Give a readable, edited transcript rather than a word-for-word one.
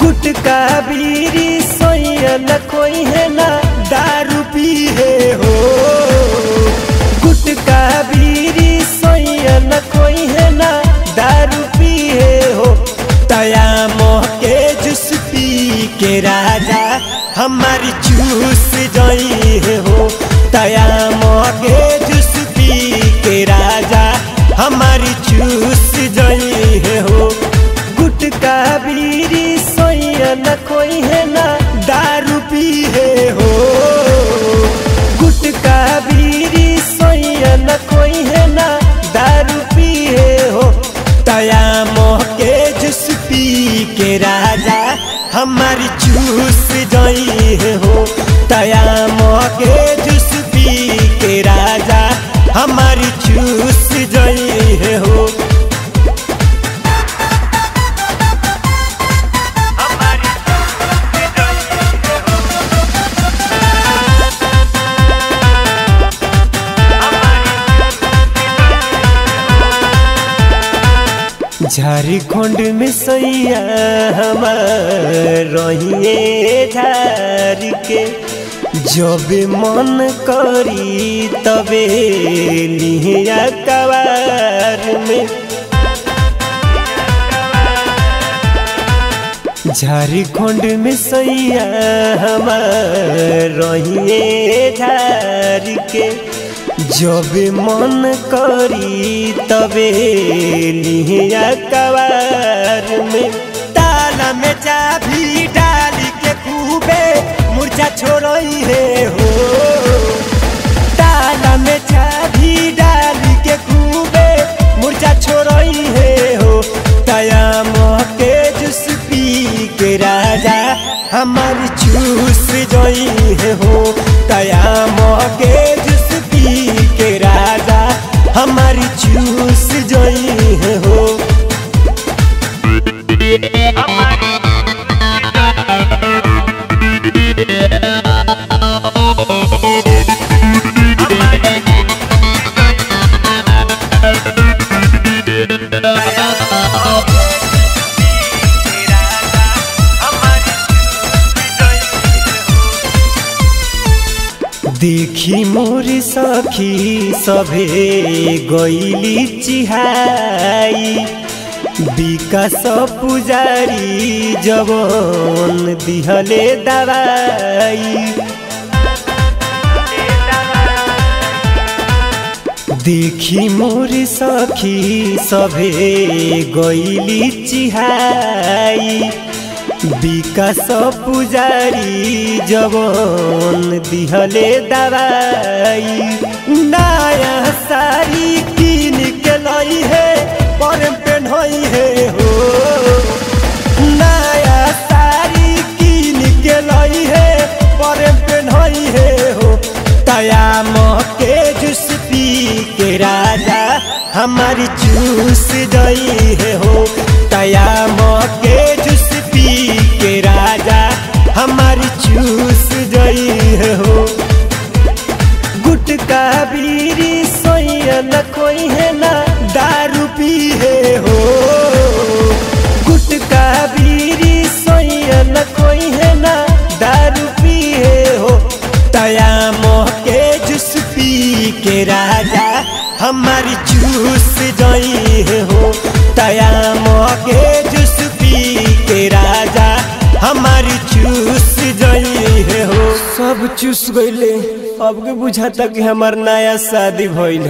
गुटका बीड़ी सोया न कोई है ना दारू पी है हो। गुटका बीड़ी सोया न कोई है ना दारू पी है हो। तया मोह के जूस पी के राजा हमारी चूस जाई है हो। तया मोह के जूस पी के राजा हमारी चूस जाई है हो। गुटका बीड़ी सोया न कोई है ना दारू पी है हो। गुटका बीड़ी सोया न कोई है ना दारू पी है हो। तया मोह के जूस पी के राजा हमारी चूस जाई है हो। तया मोह के जूस पी के राजा हमारी चूस जाई है हो। झारखंड में सैया हमार रहिए झार के जब मन करी तबे लिया कवार में। झारखंड में सैया हमार रहिए झार के जब मन करी तबे लिया कवार में। ताला में चाबी डाल के खूबे मुर्जा छोड़ई है हो। ताला में चाबी डाल के खूबे मुर्जा छोड़ई है हो। तया मोह के जूस पी के राजा हमारी चूस जाई है हो। तया मोह के जूस पी के राजा हमारी चूस जाई है हो। देखी मोर सखी सभे गईली चिहाई। विकास पुजारी जवन दिहले दवाई। देखी मोर सखी सभे गईली चिहाई। विकास पुजारी जवन दिहले दवाई। नया साड़ी किन के लाई है पर पहनई है हो। नया साड़ी किन के लाई है पर पहनई है हो। तया मोह के जूस पी के राजा हमारी चूस जाई है हो। तया मोह के जूस पी के राजा हमारी चूस जाई है हो। गुटका बीड़ी सोया न कोई है ना दारू पी है हो। गुटका बीड़ी सोया न कोई है ना दारू पी है हो। तया मोह के जूस पी के राजा हमारी चूस जाई है हो। तया मोह के जूस पी के राजा हमारी चूस जाई है हो। सब चूस गईले अब के बुझाता कि हमार नया शादी भइल।